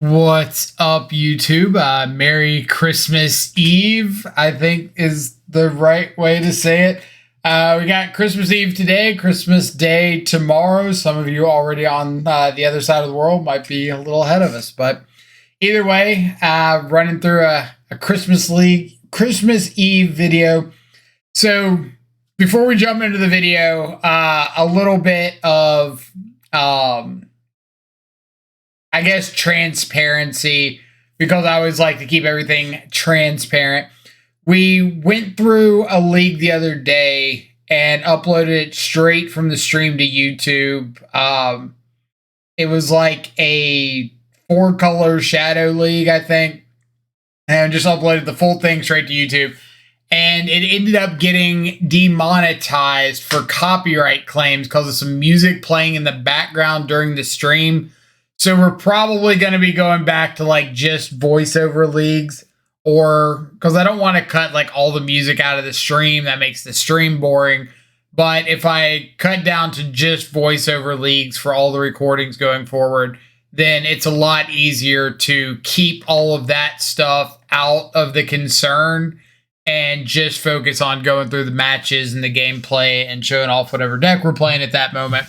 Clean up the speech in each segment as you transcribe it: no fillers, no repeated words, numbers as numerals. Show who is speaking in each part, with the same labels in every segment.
Speaker 1: What's up, YouTube? Merry Christmas Eve, I think is the right way to say it. We got Christmas Eve today, Christmas Day tomorrow. Some of you already on the other side of the world might be a little ahead of us. But either way, running through a Christmas Eve video. So before we jump into the video, a little bit of... I guess transparency, because I always like to keep everything transparent. We went through a league the other day and uploaded it straight from the stream to YouTube. It was like a 4-color shadow league, I think, and just uploaded the full thing straight to YouTube. And it ended up getting demonetized for copyright claims because of some music playing in the background during the stream. So we're probably going to be going back to like just voiceover leagues, or because I don't want to cut like all the music out of the stream. That makes the stream boring. But if I cut down to just voiceover leagues for all the recordings going forward, then it's a lot easier to keep all of that stuff out of the concern and just focus on going through the matches and the gameplay and showing off whatever deck we're playing at that moment.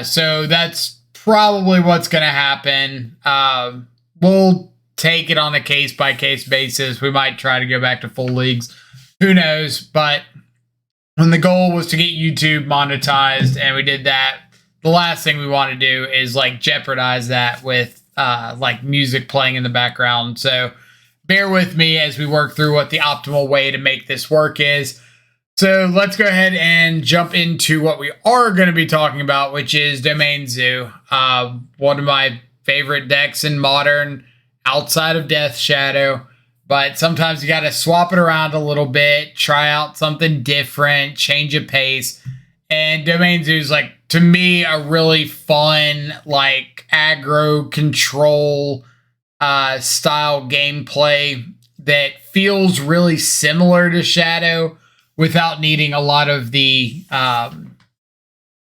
Speaker 1: So that's probably what's going to happen. We'll take it on a case-by-case basis. We might try to go back to full leagues. Who knows? But when the goal was to get YouTube monetized and we did that, the last thing we want to do is like jeopardize that with like music playing in the background. So bear with me as we work through what the optimal way to make this work is. So let's go ahead and jump into what we are going to be talking about, which is Domain Zoo. One of my favorite decks in Modern outside of Death Shadow. But sometimes you got to swap it around a little bit, try out something different, change a pace. And Domain Zoo is, like, to me, a really fun, like, aggro control style gameplay that feels really similar to Shadow, without needing a lot of the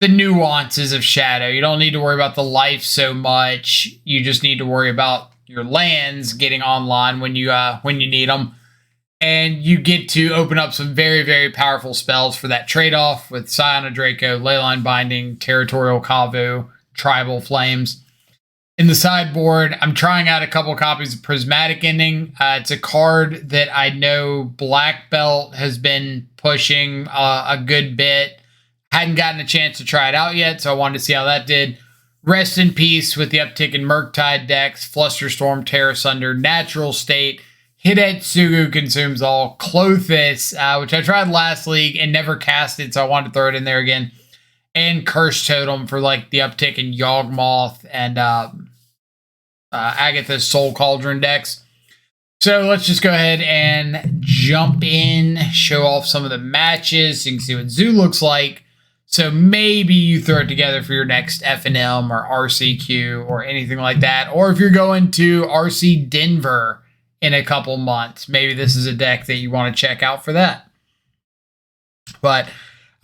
Speaker 1: nuances of Shadow. You don't need to worry about the life so much. You just need to worry about your lands getting online when you need them. And you get to open up some very, very powerful spells for that trade-off with Scion of Draco, Leyline Binding, Territorial Kavu, Tribal Flames. In the sideboard, I'm trying out a couple copies of Prismatic Ending. It's a card that I know Black Belt has been pushing a good bit. Hadn't gotten a chance to try it out yet, so I wanted to see how that did. Rest in Peace with the uptick in mURktide decks, Flusterstorm, Terra Sunder, Natural State, Hidetsugu Consumes All, Clothis, which I tried last league and never casted, so I wanted to throw it in there again. And Curse Totem for like the uptick in Yawgmoth and Agatha's Soul Cauldron decks. So let's just go ahead and jump in, show off some of the matches so you can see what Zoo looks like. So maybe you throw it together for your next FNM or RCQ or anything like that. Or if you're going to RC Denver in a couple months, maybe this is a deck that you want to check out for that. But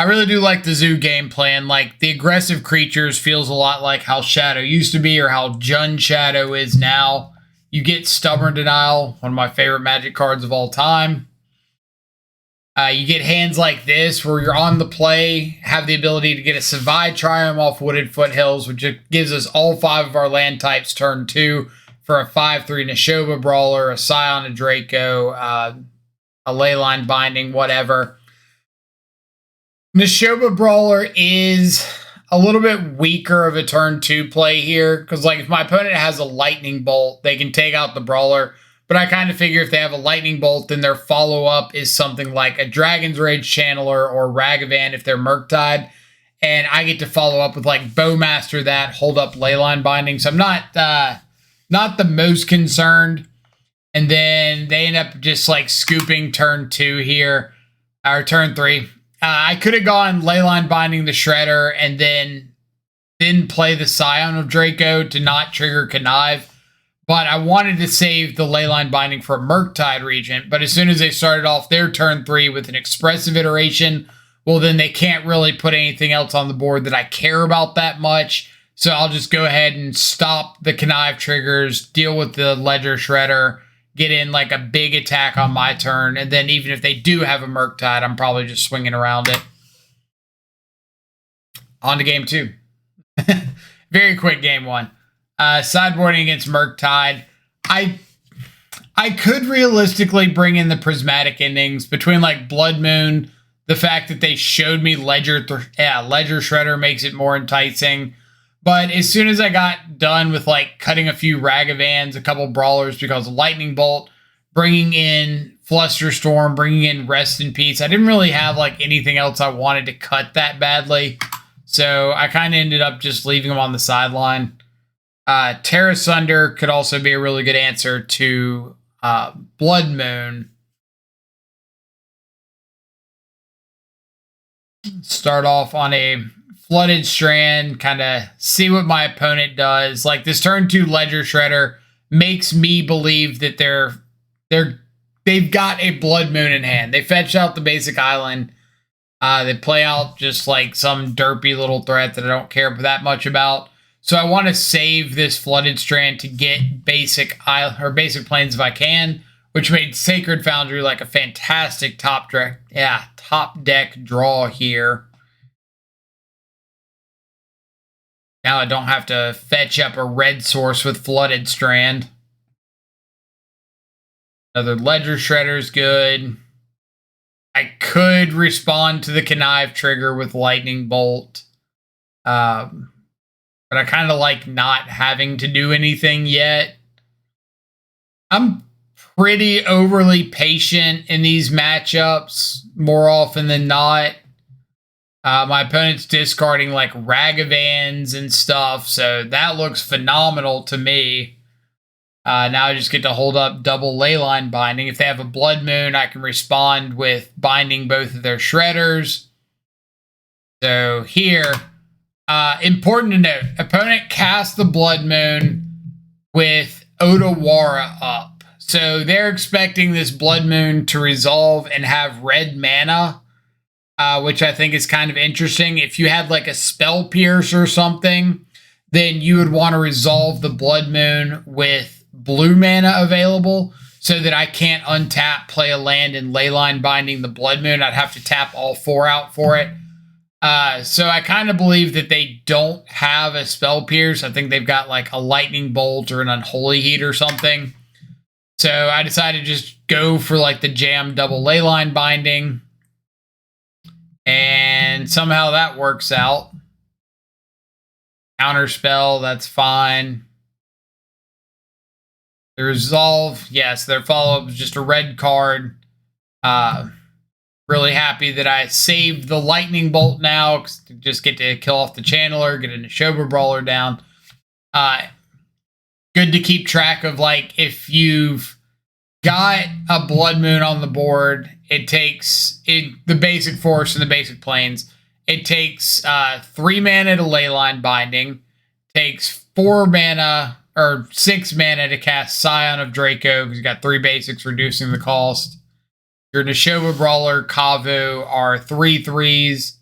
Speaker 1: I really do like the Zoo game plan. Like, the aggressive creatures feels a lot like how Shadow used to be or how Jund Shadow is now. You get Stubborn Denial, one of my favorite Magic cards of all time. You get hands like this where you're on the play, have the ability to get a Savai Triumph off Wooded Foothills, which gives us all 5 of our land types turn 2 for a 5/3 Neshoba Brawler, a Scion of Draco, a Leyline Binding, whatever. Neshoba Brawler is a little bit weaker of a turn 2 play here, because like if my opponent has a Lightning Bolt, they can take out the Brawler, but I kind of figure if they have a Lightning Bolt, then their follow-up is something like a Dragon's Rage Channeler or Ragavan if they're mURktide, and I get to follow up with like Bowmaster that, hold up Leyline Binding, so I'm not the most concerned. And then they end up just like scooping turn 2 here, or turn 3. I could have gone Leyline Binding the Shredder and then play the Scion of Draco to not trigger Connive. But I wanted to save the Leyline Binding for a mURktide Regent. But as soon as they started off their turn 3 with an expressive iteration, well, then they can't really put anything else on the board that I care about that much. So I'll just go ahead and stop the connive triggers, deal with the ledger shredder, get in like a big attack on my turn, and then even if they do have a mURktide, I'm probably just swinging around it. On to game 2. Very quick game 1. Sideboarding against mURktide. I could realistically bring in the prismatic endings between like Blood Moon. The fact that they showed me Ledger Shredder makes it more enticing. But as soon as I got done with like cutting a few Ragavans, a couple Brawlers because of Lightning Bolt, bringing in Flusterstorm, bringing in Rest in Peace, I didn't really have like anything else I wanted to cut that badly. So I kind of ended up just leaving them on the sideline. Terra Sunder could also be a really good answer to Blood Moon. Start off on a Flooded Strand, kind of see what my opponent does. Like this turn 2 Ledger Shredder makes me believe that they've got a Blood Moon in hand. They fetch out the basic island. They play out just like some derpy little threat that I don't care that much about. So I want to save this Flooded Strand to get basic planes if I can, which made Sacred Foundry like a fantastic top deck draw here. Now I don't have to fetch up a red source with Flooded Strand. Another Ledger Shredder is good. I could respond to the Connive trigger with Lightning Bolt. But I kind of like not having to do anything yet. I'm pretty overly patient in these matchups more often than not. My opponent's discarding like Ragavans and stuff, so that looks phenomenal to me. Now I just get to hold up double Leyline Binding. If they have a Blood Moon, I can respond with binding both of their Shredders. So here, important to note, opponent casts the Blood Moon with Otawara up. So they're expecting this Blood Moon to resolve and have red mana, which I think is kind of interesting. If you had like a Spell Pierce or something, then you would want to resolve the Blood Moon with blue mana available so that I can't untap, play a land, and Leyline Binding the Blood Moon. I'd have to tap all 4 out for it. So I kind of believe that they don't have a Spell Pierce. I think they've got like a Lightning Bolt or an Unholy Heat or something. So I decided to just go for like the jam double Leyline Binding. And somehow that works out. Counterspell, that's fine. The resolve, yes, their follow-up is just a red card. Really happy that I saved the Lightning Bolt now, because to just get to kill off the Channeler, get a Neshoba Brawler down. Good to keep track of, like, if you've got a Blood Moon on the board, it takes the basic force and the basic planes. It takes 3 mana to Leyline Binding, takes 4 mana or 6 mana to cast Scion of Draco, because you got 3 basics, reducing the cost. Your Neshoba Brawler, Kavu are 3/3s.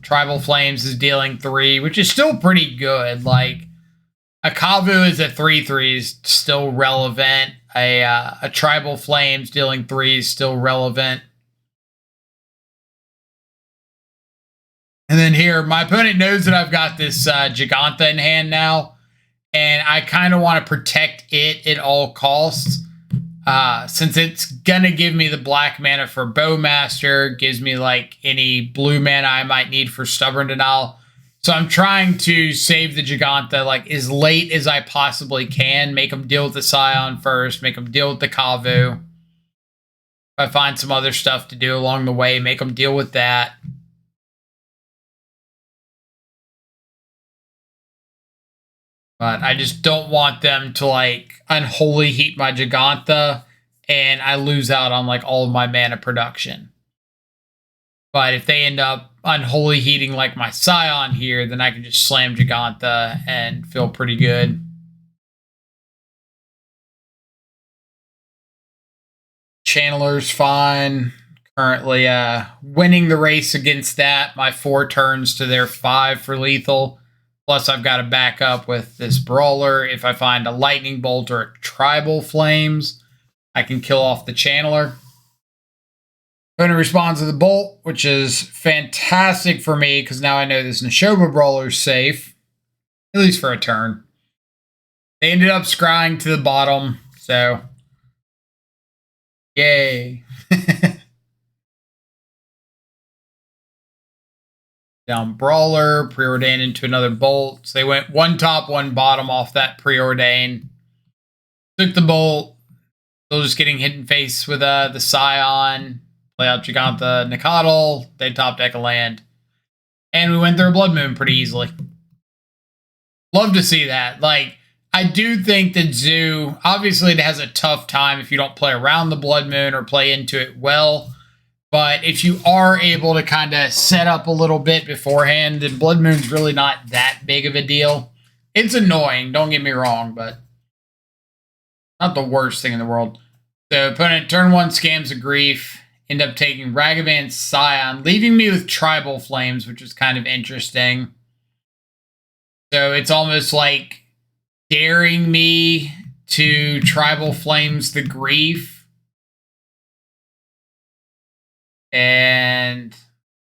Speaker 1: Tribal Flames is dealing 3, which is still pretty good. Like, a Kavu is a 3/3, still relevant. A Tribal Flames dealing 3 is still relevant. And then here, my opponent knows that I've got this Giganta in hand now, and I kind of want to protect it at all costs. Since it's going to give me the black mana for Bowmaster, gives me like any blue mana I might need for Stubborn Denial. So I'm trying to save the Giganta like as late as I possibly can, make them deal with the Scion first, make them deal with the Kavu. If I find some other stuff to do along the way, make them deal with that. But I just don't want them to like Unholy Heat my Giganta and I lose out on like all of my mana production. But if they end up Unholy Heating like my Scion here, then I can just slam Giganta and feel pretty good. Channeler's fine. Currently winning the race against that. My 4 turns to their 5 for lethal. Plus, I've got to back up with this Brawler. If I find a Lightning Bolt or a Tribal Flames, I can kill off the Channeler. Opponent responds to the Bolt, which is fantastic for me because now I know this Neshoba Brawler is safe, at least for a turn. They ended up scrying to the bottom, so yay. Down Brawler, preordained into another Bolt. So they went 1 top, 1 bottom off that preordain. Took the Bolt. Still just getting hit in face with the Scion. Play out Gigantha, Nicodle. They top deck a land. And we went through a Blood Moon pretty easily. Love to see that. Like, I do think that Zoo, obviously it has a tough time if you don't play around the Blood Moon or play into it well. But if you are able to kind of set up a little bit beforehand, then Blood Moon's really not that big of a deal. It's annoying, don't get me wrong, but not the worst thing in the world. So opponent turn 1 scams of Grief, end up taking Ragavan Scion, leaving me with Tribal Flames, which is kind of interesting. So it's almost like daring me to Tribal Flames the Grief. And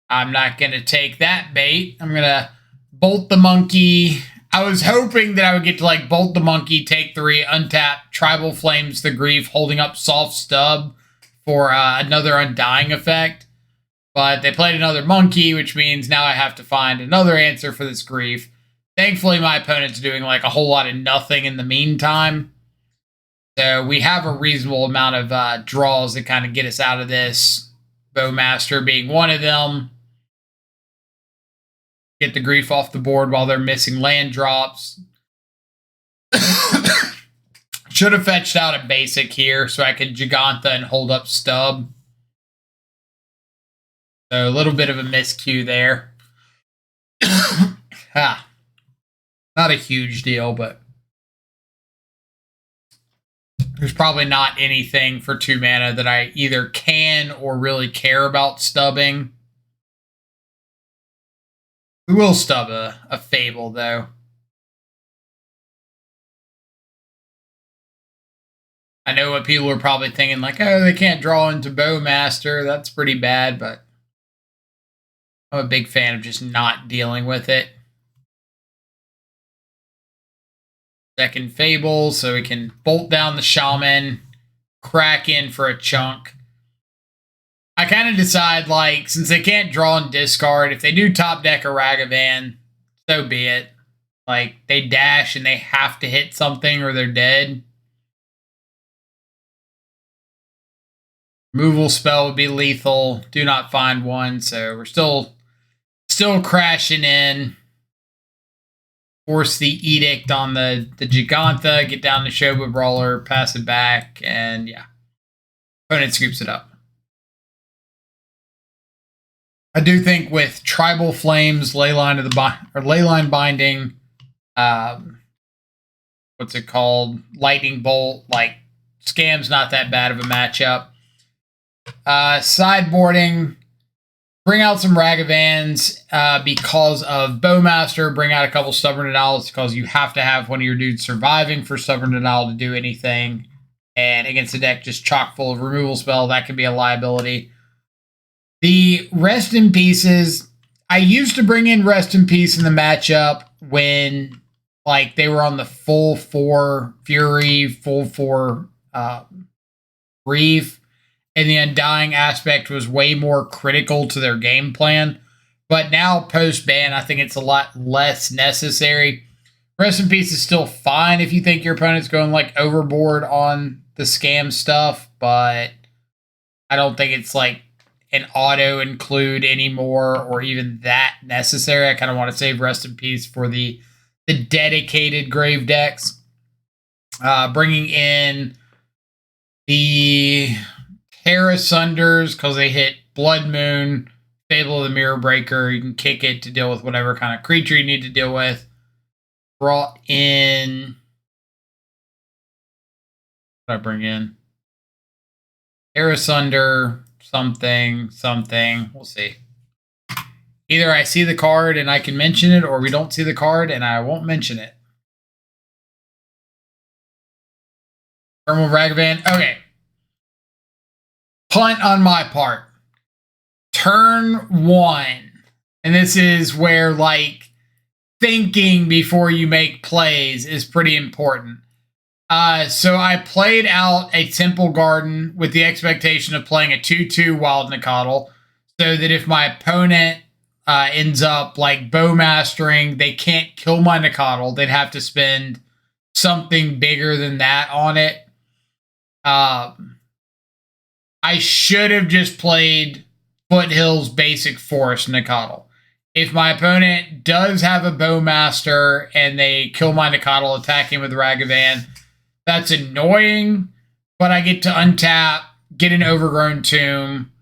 Speaker 1: I'm not going to take that bait. I'm going to Bolt the Monkey. I was hoping that I would get to like Bolt the Monkey, take 3, untap, Tribal Flames the Grief, holding up Soft Stub for another Undying effect. But they played another Monkey, which means now I have to find another answer for this Grief. Thankfully, my opponent's doing like a whole lot of nothing in the meantime. So we have a reasonable amount of draws that kind of get us out of this. Bowmaster being one of them. Get the Grief off the board while they're missing land drops. Should have fetched out a basic here so I could Gigantha and hold up Stub. So a little bit of a miscue there. Not a huge deal, but there's probably not anything for 2 mana that I either can or really care about stubbing. We will stub a Fable, though. I know what people are probably thinking, like, oh, they can't draw into Bowmaster. That's pretty bad, but I'm a big fan of just not dealing with it. Second Fable, so we can bolt down the Shaman, crack in for a chunk. I kind of decide, like, since they can't draw and discard, if they do top deck a Ragavan, so be it. Like, they dash and they have to hit something or they're dead. Removal spell would be lethal. Do not find one, so we're still crashing in. Force the Edict on the Gigantha, get down the Shoba Brawler, pass it back, and yeah. Opponent scoops it up. I do think with Tribal Flames, Leyline Binding, what's it called? Lightning Bolt, like, Scam's not that bad of a matchup. Sideboarding, bring out some Ragavans because of Bowmaster. Bring out a couple Stubborn Denials because you have to have one of your dudes surviving for Stubborn Denial to do anything. And against a deck just chock full of removal spell, that can be a liability. The Rest in Pieces, I used to bring in Rest in Peace in the matchup when like they were on the full 4 Fury, full 4 Grief. And the Undying aspect was way more critical to their game plan. But now, post-ban, I think it's a lot less necessary. Rest in Peace is still fine if you think your opponent's going, like, overboard on the scam stuff. But I don't think it's, like, an auto-include anymore or even that necessary. I kind of want to save Rest in Peace for the dedicated Grave decks. Bringing in the Terra Sunders because they hit Blood Moon, Fable of the Mirror Breaker. You can kick it to deal with whatever kind of creature you need to deal with. Brought in... What did I bring in? Terra Sunder, something, something. We'll see. Either I see the card and I can mention it, or we don't see the card and I won't mention it. Thermal Ragavan. Okay. Punt on my part. Turn 1. And this is where, like, thinking before you make plays is pretty important. So I played out a Temple Garden with the expectation of playing a 2/2 Wild Nicottle, so that if my opponent ends up like Bowmastering, they can't kill my Nicottle. They'd have to spend something bigger than that on it. I should have just played Foothills Basic Forest Nicottle. If my opponent does have a Bowmaster and they kill my Nicottle attacking with Ragavan, that's annoying, but I get to untap, get an Overgrown Tomb,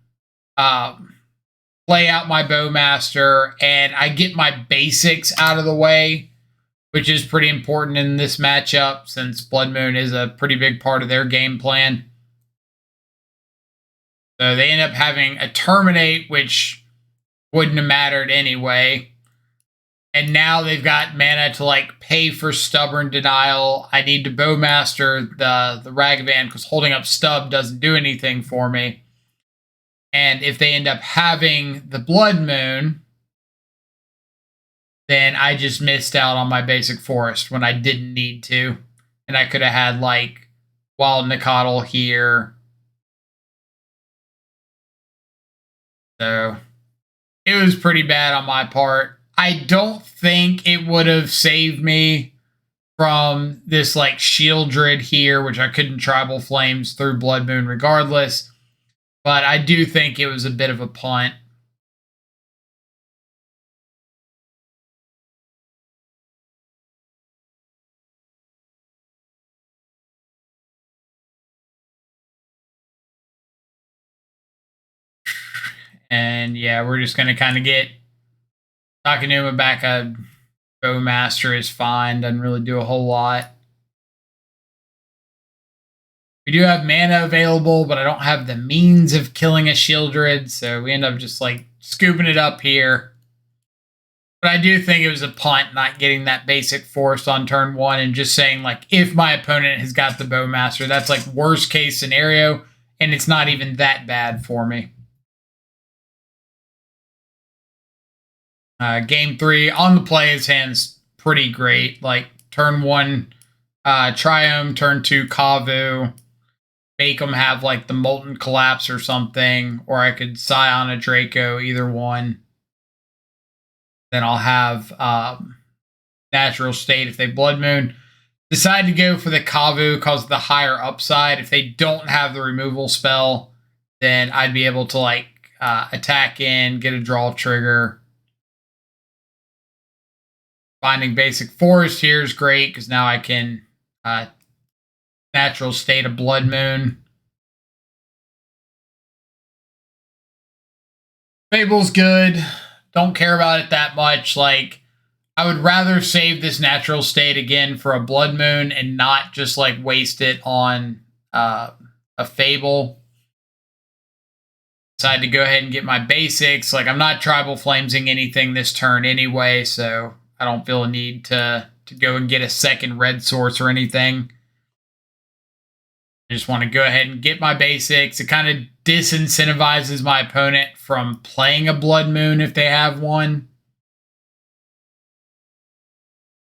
Speaker 1: play out my Bowmaster, and I get my basics out of the way, which is pretty important in this matchup since Blood Moon is a pretty big part of their game plan. So they end up having a Terminate, which wouldn't have mattered anyway. And now they've got mana to like pay for Stubborn Denial. I need to Bowmaster the Ragavan because holding up Stub doesn't do anything for me. And if they end up having the Blood Moon, then I just missed out on my basic forest when I didn't need to. And I could have had like Wild Nicottle here. So it was pretty bad on my part. I don't think it would have saved me from this like Shieldred here, which I couldn't Tribal Flames through Blood Moon regardless. But I do think it was a bit of a punt. And yeah, we're just going to kind of get Takenuma back. A Bowmaster is fine. Doesn't really do a whole lot. We do have mana available, but I don't have the means of killing a Shieldred. So we end up just like scooping it up here. But I do think it was a punt not getting that basic force on turn 1 and just saying like, if my opponent has got the Bowmaster, that's like worst case scenario. And it's not even that bad for me. Game 3 on the play, his hand's pretty great. Like turn 1, Triome, turn 2, Kavu. Make them have like the Molten Collapse or something, or I could Scion a Draco, either one. Then I'll have Natural State if they Blood Moon. Decide to go for the Kavu because of the higher upside. If they don't have the removal spell, then I'd be able to like attack in, get a draw trigger. Finding Basic Forest here is great because now I can Natural State a Blood Moon. Fable's good. Don't care about it that much. Like, I would rather save this Natural State again for a Blood Moon and not just like waste it on a Fable. Decided to go ahead and get my basics. Like, I'm not Tribal Flamesing anything this turn anyway, so I don't feel a need to go and get a second red source or anything. I just want to go ahead and get my basics. It kind of disincentivizes my opponent from playing a Blood Moon if they have one.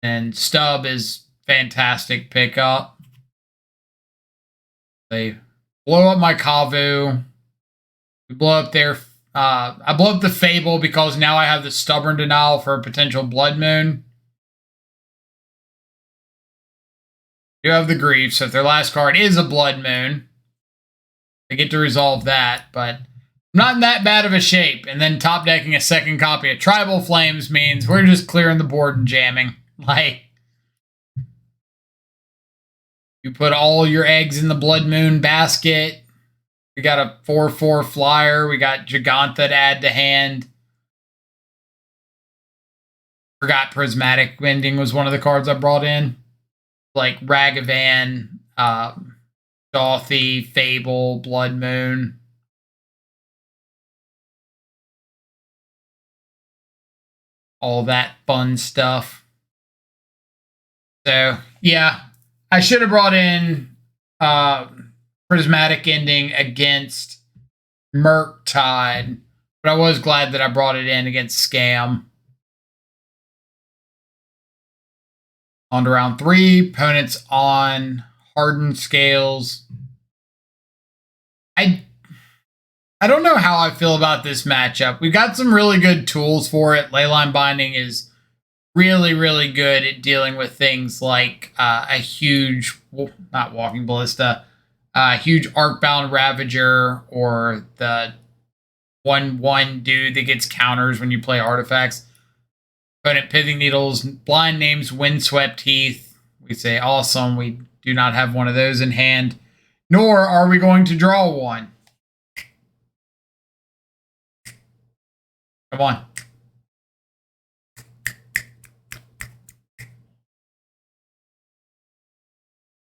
Speaker 1: And Stub is fantastic pickup. They blow up my Kavu. We blow up their... I blow up the Fable because now I have the Stubborn Denial for a potential Blood Moon. You have the Grief, so if their last card is a Blood Moon, they get to resolve that, but I'm not in that bad of a shape. And then top decking a second copy of Tribal Flames means we're just clearing the board and jamming. Like, you put all your eggs in the Blood Moon basket. We got a 4/4 flyer. We got Giganta to add to hand. Forgot Prismatic Ending was one of the cards I brought in. Like Ragavan, Dothy, Fable, Blood Moon. all that fun stuff. So, yeah, I should have brought in Prismatic Ending against mURktide, but I was glad that I brought it in against Scam. On to round 3, opponents on Hardened scales. I don't know how I feel about this matchup. We've got some really good tools for it. Leyline Binding is really, really good at dealing with things like a huge, not Walking Ballista, a huge Arcbound Ravager, or the 1/1 dude that gets counters when you play artifacts. Opponent Pithing Needles, Blind Names, Windswept Heath. We say awesome. We do not have one of those in hand, nor are we going to draw one. Come on.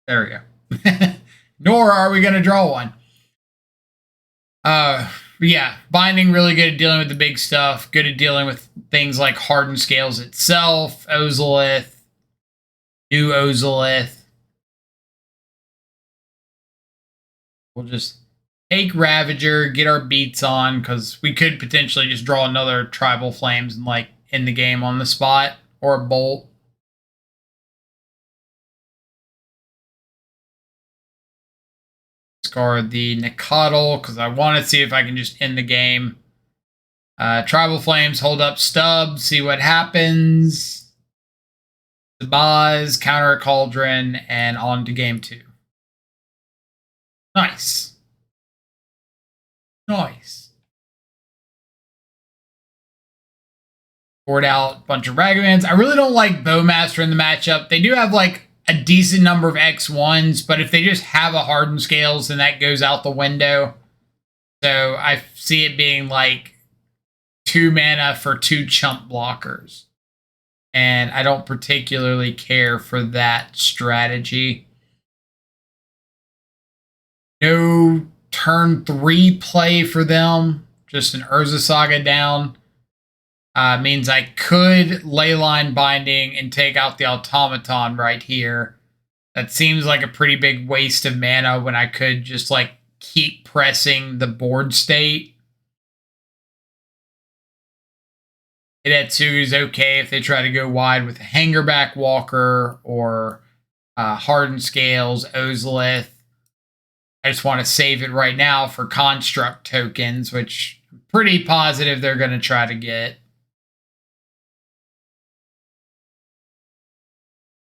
Speaker 1: There we go. Nor are we going to draw one. Yeah, Binding really good at dealing with the big stuff. Good at dealing with things like Hardened Scales itself, Ozolith, new Ozolith. We'll just take Ravager, get our beats on, because we could potentially just draw another Tribal Flames and like end the game on the spot, or a Bolt. Discard the Nicodle because I want to see if I can just end the game. Tribal Flames, hold up Stub, see what happens. Sabaz, counter a Cauldron, and on to game 2. Nice. Nice. Board out a bunch of Ragavans. I really don't like Bowmaster in the matchup. They do have like a decent number of X1s, but if they just have a Hardened Scales, then that goes out the window. So I see it being like 2 mana for 2 chump blockers. And I don't particularly care for that strategy. No turn 3 play for them. Just an Urza Saga down. Means I could Leyline Binding and take out the Automaton right here. That seems like a pretty big waste of mana when I could just like keep pressing the board state. Hidetsugu's okay if they try to go wide with a Hangerback Walker or Hardened Scales, Ozolith. I just want to save it right now for Construct tokens, which I'm pretty positive they're going to try to get.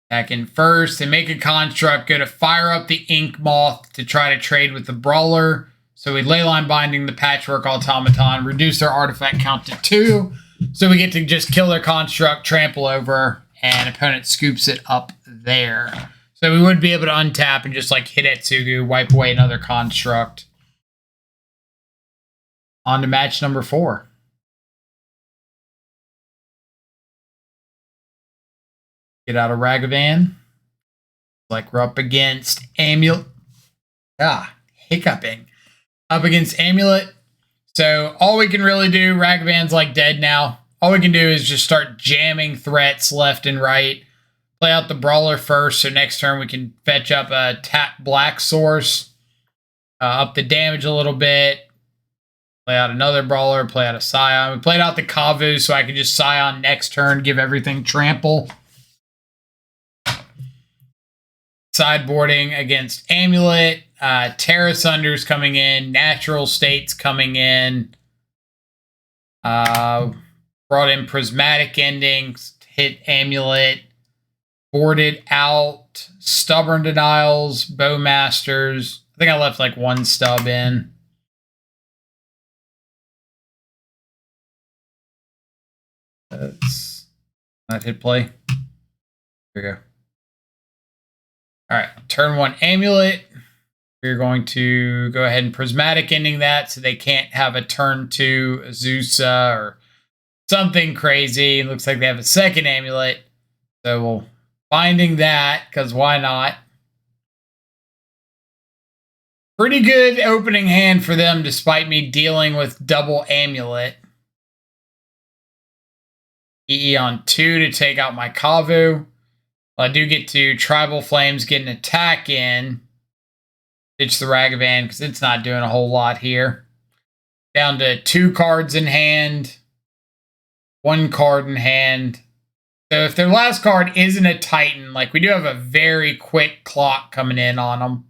Speaker 1: Back in first, they make a Construct, go to fire up the Ink Moth to try to trade with the Brawler. So we Leyline Binding the Patchwork Automaton, reduce their artifact count to 2. So we get to just kill their Construct, trample over, and opponent scoops it up there. So we would be able to untap and just like Hidetsugu, wipe away another Construct. On to match number 4. Get out of Ragavan. Like we're up against Amulet. Hiccuping. Up against Amulet. So all we can really do, Ragavan's like dead now. All we can do is just start jamming threats left and right. Play out the Brawler first, so next turn we can fetch up a tap black source. Up the damage a little bit. Play out another Brawler, play out a Scion. We played out the Kavu so I could just Scion next turn, give everything trample. Sideboarding against Amulet. Terra Sunders coming in. Natural States coming in. Brought in Prismatic Endings. Hit Amulet. Boarded out. Stubborn Denials. Bowmasters. I think I left like 1 stub in. That's not hit play. There we go. All right, turn 1 Amulet. We're going to go ahead and Prismatic Ending that so they can't have a turn 2 Azusa or something crazy. It looks like they have a second Amulet. So we'll Binding that, because why not? Pretty good opening hand for them despite me dealing with double Amulet. EE on 2 to take out my Kavu. Well, I do get to Tribal Flames, get an attack in. Ditch the Ragavan because it's not doing a whole lot here. Down to 2 cards in hand. 1 card in hand. So if their last card isn't a Titan, like we do have a very quick clock coming in on them.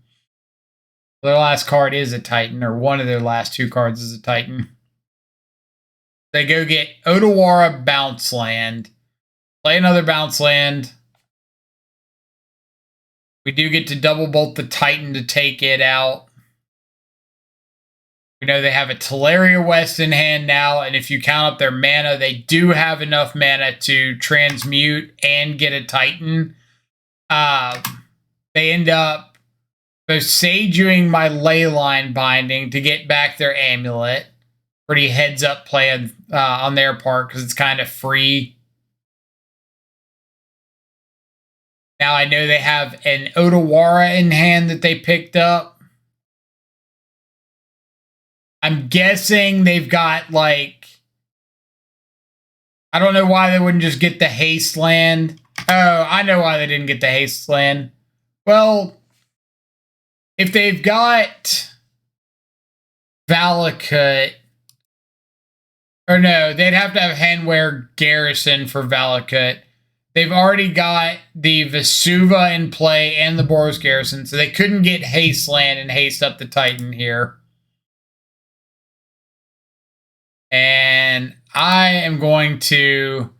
Speaker 1: Their last card is a Titan, or one of their last 2 cards is a Titan. They go get Otawara Bounce Land. Play another Bounce Land. We do get to double bolt the Titan to take it out. We know they have a Teleria West in hand now, and if you count up their mana, they do have enough mana to transmute and get a Titan. They end up Bosejuing my Leyline Binding to get back their Amulet. Pretty heads-up play on their part because it's kind of free. Now I know they have an Otawara in hand that they picked up. I'm guessing they've got, like... I don't know why they wouldn't just get the Haste Land. Oh, I know why they didn't get the Haste Land. Well, if they've got Valakut... Or no, they'd have to have Handwear Garrison for Valakut. They've already got the Vesuva in play and the Boros Garrison, so they couldn't get Haste Land and haste up the Titan here. And I am going to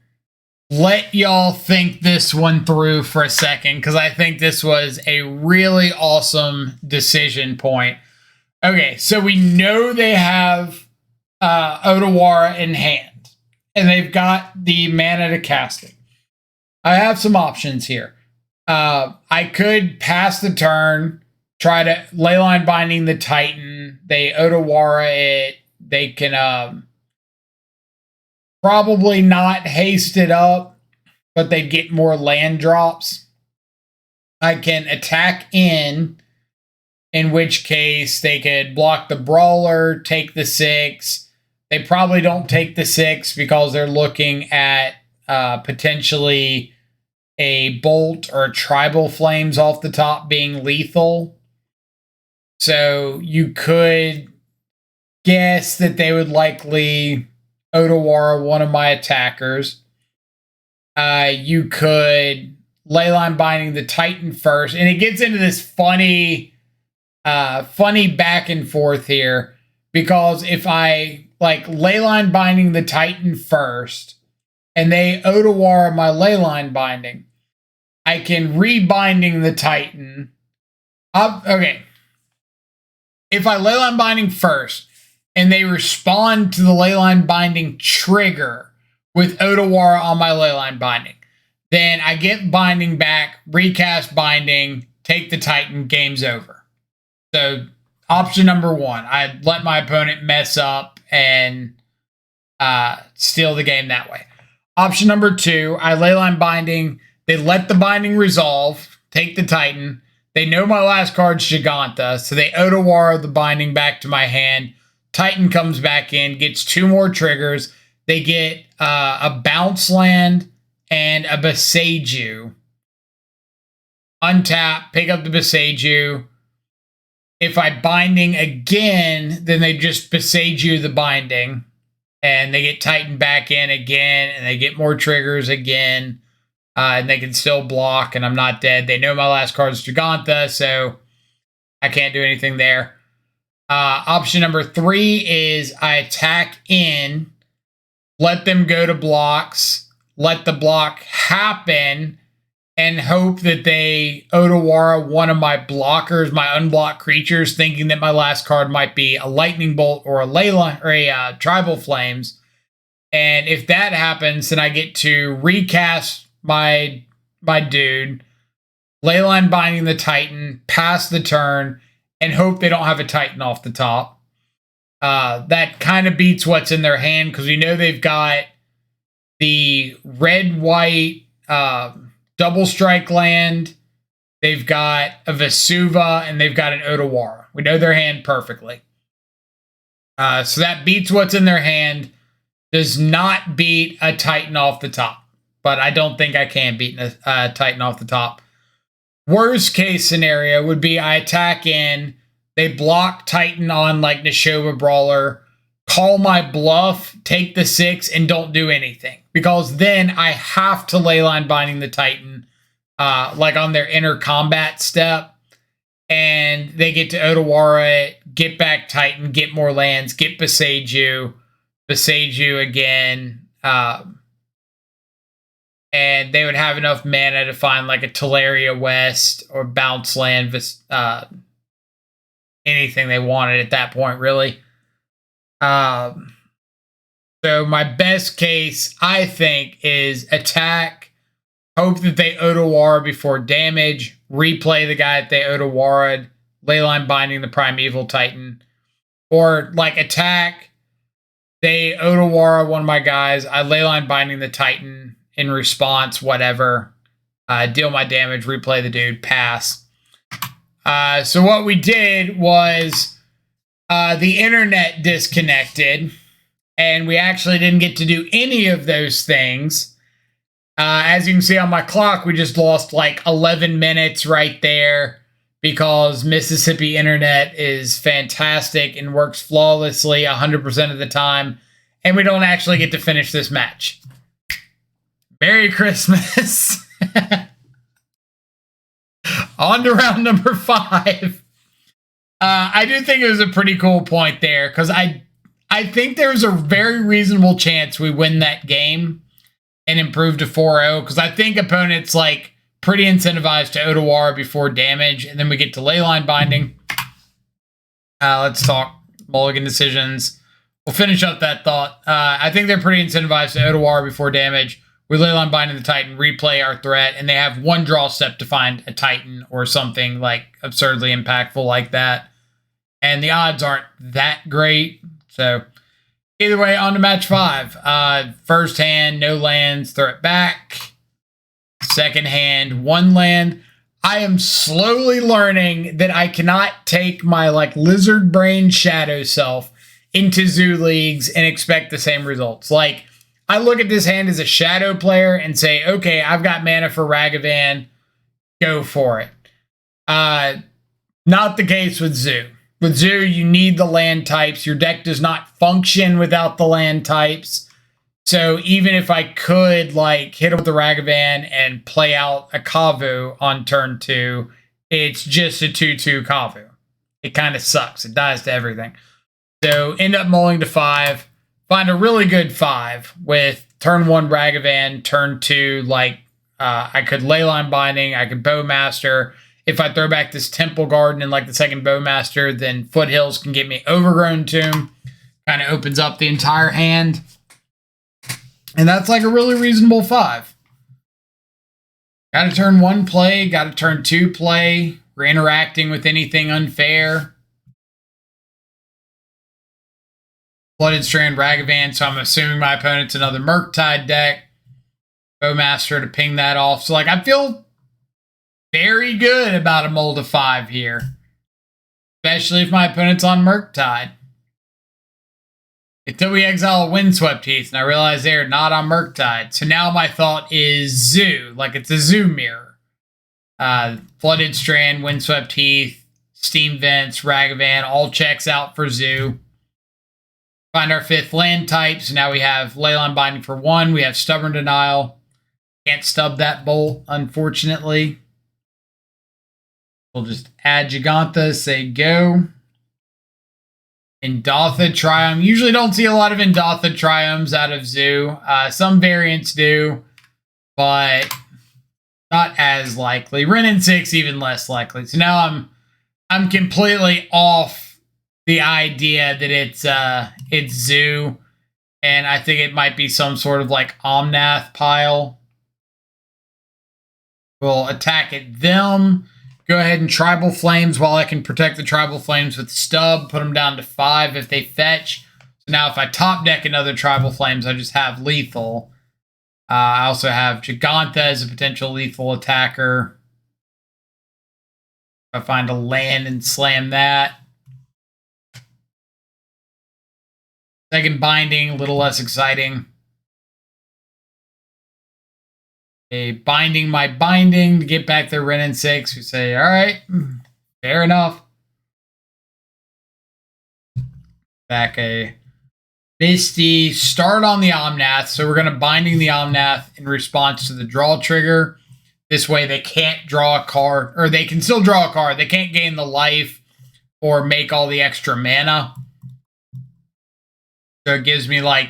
Speaker 1: let y'all think this one through for a second, because I think this was a really awesome decision point. Okay, so we know they have Otawara in hand, and they've got the mana to cast it. I have some options here. I could pass the turn, try to Leyline Binding the Titan. They Otawara it. They can probably not haste it up, but they get more land drops. I can attack in which case they could block the Brawler, take the 6. They probably don't take the 6 because they're looking at potentially a Bolt or Tribal Flames off the top being lethal. So you could guess that they would likely Otawara one of my attackers. You could Leyline Binding the Titan first, and it gets into this funny back and forth here, because if I like Leyline Binding the Titan first, and they Otawara my Leyline Binding, I can rebinding the Titan. Okay. If I Leyline Binding first, and they respond to the Leyline Binding trigger with Otawara on my Leyline Binding, then I get Binding back, recast Binding, take the Titan, game's over. So, option number 1, I let my opponent mess up and steal the game that way. Option number 2, I Leyline Binding, they let the Binding resolve, take the Titan. They know my last card's Giganta, so they Otawara the Binding back to my hand. Titan comes back in, gets 2 more triggers. They get a Bounce Land and a Boseiju. Untap, pick up the Boseiju. If I Binding again, then they just Boseiju the Binding. And they get Titan back in again, and they get more triggers again. And they can still block, and I'm not dead. They know my last card is Giganta, so I can't do anything there. Option number 3 is I attack in, let them go to blocks, let the block happen, and hope that they Otawara one of my blockers, my unblocked creatures, thinking that my last card might be a Lightning Bolt or a Leyline or a Tribal Flames. And if that happens, then I get to recast my dude, Leyline Binding the Titan, pass the turn, and hope they don't have a Titan off the top. That kind of beats what's in their hand, because we know they've got the red-white double strike land, they've got a Vesuva, and they've got an Otawara. We know their hand perfectly. So that beats what's in their hand. does not beat a Titan off the top. But I don't think I can beat a Titan off the top. Worst case scenario would be I attack in, they block Titan on like Neshoba Brawler, call my bluff, take the 6, and don't do anything. Because then I have to Leyline Binding the Titan like on their inner combat step. And they get to Otawara it, get back Titan, get more lands, get Beseiju again. And they would have enough mana to find like a Teleria West or bounce land, anything they wanted at that point, really. So my best case, I think, is attack, hope that they Otawara before damage, replay the guy that they Otawara'd, Leyline Binding the Primeval Titan, or like attack, they Otawara one of my guys, I Leyline Binding the Titan in response, whatever, deal my damage, replay the dude, pass. So what we did was the internet disconnected, and we actually didn't get to do any of those things. As you can see on my clock, we just lost like 11 minutes right there because Mississippi internet is fantastic and works flawlessly 100% of the time, and we don't actually get to finish this match. Merry Christmas. On to round number 5. I do think it was a pretty cool point there because I think there's a very reasonable chance we win that game and improve to 4-0 because I think opponents like pretty incentivized to Otawara before damage, and then we get to Leyline Binding. Let's talk mulligan decisions. We'll finish up that thought. I think they're pretty incentivized to Otawara before damage. We Leyline Binding the Titan, replay our threat, and they have one draw step to find a Titan or something like absurdly impactful like that. And the odds aren't that great. So either way, on to match 5. First hand, no lands, throw it back. Second hand, 1 land. I am slowly learning that I cannot take my like lizard brain shadow self into zoo leagues and expect the same results. Like, I look at this hand as a shadow player and say, okay, I've got mana for Ragavan. Go for it. Not the case with Zoo. With Zoo, you need the land types. Your deck does not function without the land types. So even if I could like hit him with the Ragavan and play out a Kavu on turn 2, it's just a 2/2 Kavu. It kind of sucks. It dies to everything. So end up mulling to 5. Find a really good 5 with turn 1 Ragavan, turn 2, like, I could Leyline Binding, I could Bowmaster. If I throw back this Temple Garden and like the second Bowmaster, then Foothills can get me Overgrown Tomb. Kind of opens up the entire hand. And that's like a really reasonable 5. Got to turn 1 play, got to turn 2 play. We're interacting with anything unfair. Flooded Strand Ragavan, so I'm assuming my opponent's another mURktide deck. Bowmaster to ping that off. So, like, I feel very good about a mull to 5 here. Especially if my opponent's on mURktide. Until we exile a Windswept Heath, and I realize they're not on mURktide. So now my thought is Zoo, like it's a Zoo mirror. Flooded Strand, Windswept Heath, Steam Vents, Ragavan, all checks out for Zoo. Find our 5th land type. So now we have Leyline Binding for 1. We have Stubborn Denial. Can't stub that bolt, unfortunately. We'll just add Gigantha, say go. Indotha Triumph. Usually don't see a lot of Indotha Triumphs out of Zoo. Some variants do, but not as likely. Ren and 6 even less likely. So now I'm completely off the idea that it's Zoo, and I think it might be some sort of like Omnath pile. We'll attack at them. Go ahead and Tribal Flames while I can protect the Tribal Flames with Stub. Put them down to 5 if they fetch. So now if I top deck another Tribal Flames, I just have lethal. I also have Gigantha as a potential lethal attacker. If I find a land and slam that. Second binding, a little less exciting. Okay, binding my binding to get back their Wrenn and 6. We say, all right, fair enough. Back a Misty, start on the Omnath. So we're going to binding the Omnath in response to the draw trigger. This way they can't draw a card, or they can still draw a card. They can't gain the life or make all the extra mana. So it gives me like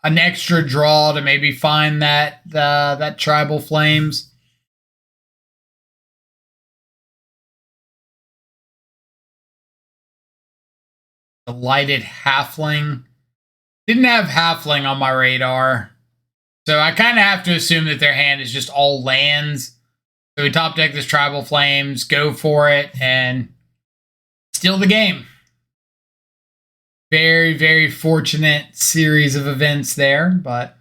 Speaker 1: an extra draw to maybe find that Tribal Flames. The Lighted Halfling. Didn't have Halfling on my radar. So I kind of have to assume that their hand is just all lands. So we top deck this Tribal Flames, go for it, and steal the game. Very, very fortunate series of events there, but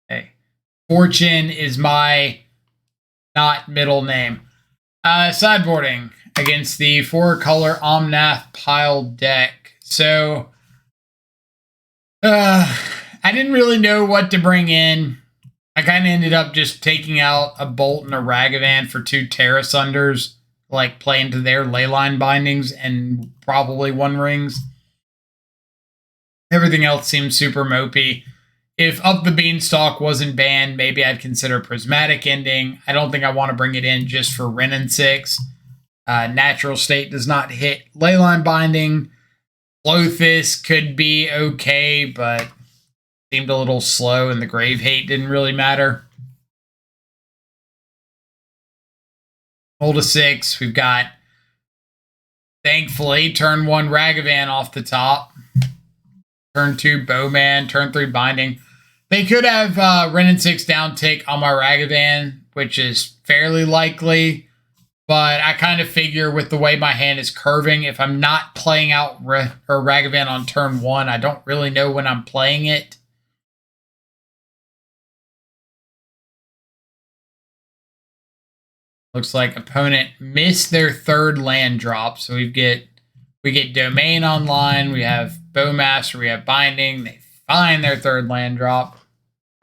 Speaker 1: hey, fortune is my not middle name. Sideboarding against the 4-color Omnath pile deck. So I didn't really know what to bring in. I kind of ended up just taking out a Bolt and a Ragavan for 2 Terra Sunders, like playing to their Leyline Bindings and probably One Rings. Everything else seems super mopey. If Up the Beanstalk wasn't banned, maybe I'd consider Prismatic Ending. I don't think I want to bring it in just for Wrenn and 6. Natural State does not hit Leyline Binding. Lothus could be okay, but seemed a little slow, and the Grave Hate didn't really matter. Hold a 6. We've got, thankfully, turn 1 Ragavan off the top. Turn 2 Bowman. Turn 3 Binding. They could have Wrenn and 6 down tick on my Ragavan, which is fairly likely. But I kind of figure with the way my hand is curving, if I'm not playing out Ragavan on turn 1, I don't really know when I'm playing it. Looks like opponent missed their 3rd land drop. So we get Domain online, we have Bowmaster, we have Binding. They find their 3rd land drop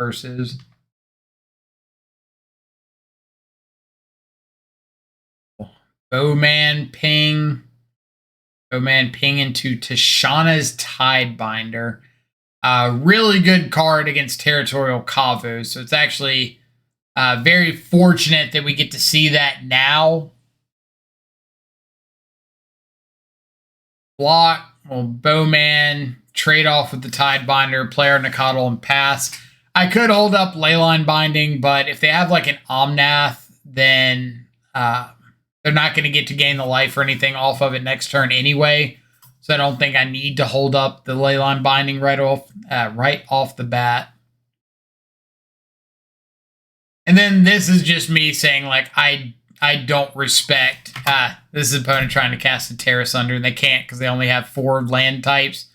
Speaker 1: versus Bowman Ping into Tishana's Tidebinder. Really good card against Territorial Kavos. So it's actually very fortunate that we get to see that now. Block, well, Bowman, trade off with the Tidebinder, player Nakatl, and pass. I could hold up Leyline Binding, but if they have like an Omnath, then they're not going to get to gain the life or anything off of it next turn anyway. So I don't think I need to hold up the Leyline Binding right off the bat. And then this is just me saying, like, I don't respect this is opponent trying to cast a Terra Sunder, and they can't because they only have 4 land types.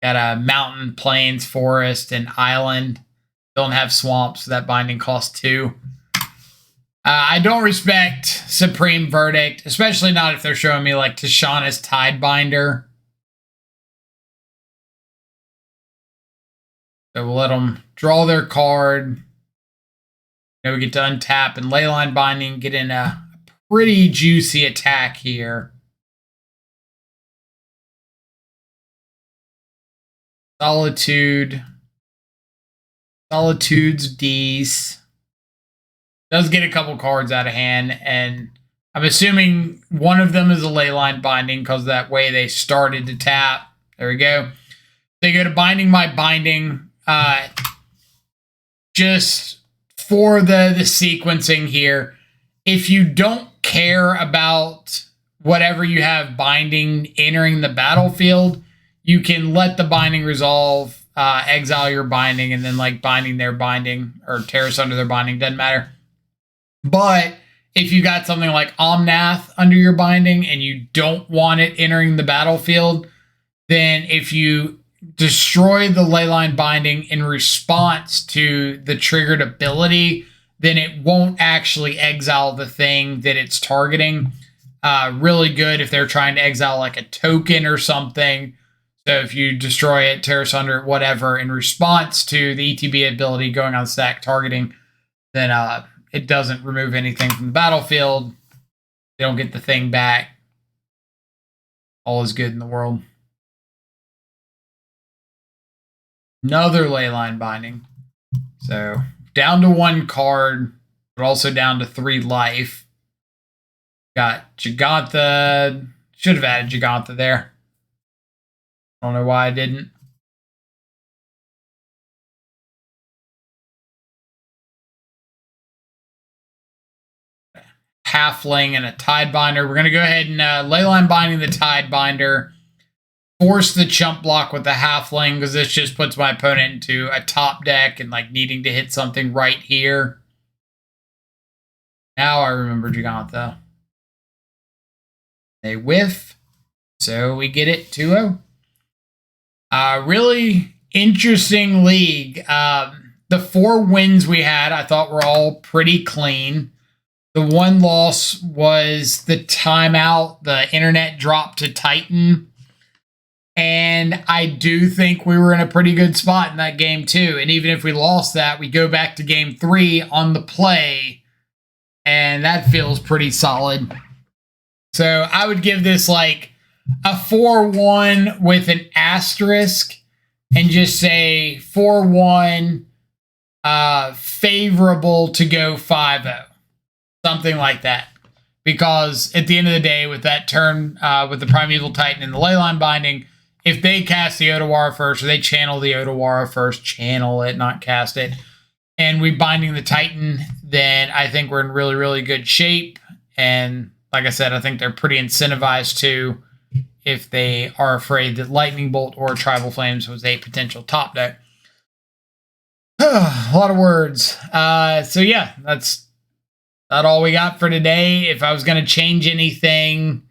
Speaker 1: Got a mountain, plains, forest, and island. Don't have swamps, so that binding costs 2. I don't respect Supreme Verdict, especially not if they're showing me like Tishana's Tidebinder. So we'll let them draw their card. Now we get to untap and Leyline Binding, get in a pretty juicy attack here. Solitude's D's. Does get a couple cards out of hand, and I'm assuming one of them is a Leyline Binding because that way they started to tap. There we go. They go to binding my binding. Just for the sequencing here, if you don't care about whatever you have binding entering the battlefield, you can let the binding resolve, exile your binding, and then like binding their binding or Terrace under their binding, doesn't matter. But if you got something like Omnath under your binding and you don't want it entering the battlefield, then if you destroy the Leyline Binding in response to the triggered ability, then it won't actually exile the thing that it's targeting. Really good if they're trying to exile like a token or something. So if you destroy it, tear asunder, whatever, in response to the ETB ability going on stack targeting, then it doesn't remove anything from the battlefield. They don't get the thing back. All is good in the world. Another Leyline Binding. So down to 1 card, but also down to 3 life. Got Gigantha. Should have added Gigantha there. I don't know why I didn't. Halfling and a Tidebinder. We're going to go ahead and Leyline Binding the Tidebinder. Force the chump block with the Halfling, because this just puts my opponent into a top deck and like needing to hit something right here. Now I remember Gigantha. They whiff. So we get it 2-0. Really interesting league. The 4 wins we had, I thought were all pretty clean. The one loss was the timeout. The internet dropped to Titan. And I do think we were in a pretty good spot in that game too. And even if we lost that, we go back to game 3 on the play. And that feels pretty solid. So I would give this like a 4-1 with an asterisk and just say 4-1 favorable to go 5-0. Something like that. Because at the end of the day, with that turn, with the Primeval Titan and the Leyline Binding, if they cast the Otawara first, or they channel the Otawara first, channel it, not cast it, and we binding the Titan, then I think we're in really, really good shape. And like I said, I think they're pretty incentivized to, if they are afraid that Lightning Bolt or Tribal Flames was a potential top deck. A lot of words. So yeah, that's not all we got for today. If I was going to change anything,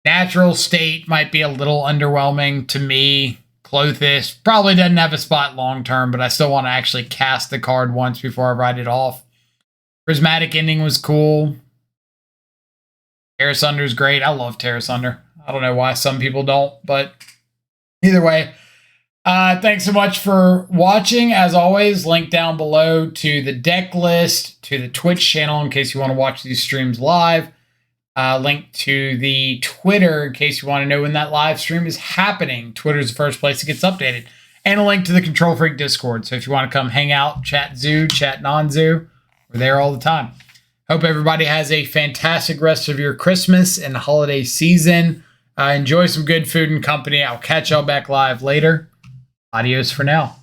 Speaker 1: Natural State might be a little underwhelming to me. Clothis probably doesn't have a spot long term, but I still want to actually cast the card once before I write it off. Prismatic Ending was cool. Tear Asunder is great. I love Tear Asunder. I don't know why some people don't, but either way, thanks so much for watching. As always, link down below to the deck list, to the Twitch channel in case you want to watch these streams live. Link to the Twitter in case you want to know when that live stream is happening. Twitter is the first place it gets updated. And a link to the CntrlFreak Discord. So if you want to come hang out, chat zoo, chat non-zoo, we're there all the time. Hope everybody has a fantastic rest of your Christmas and holiday season. Enjoy some good food and company. I'll catch y'all back live later. Adios for now.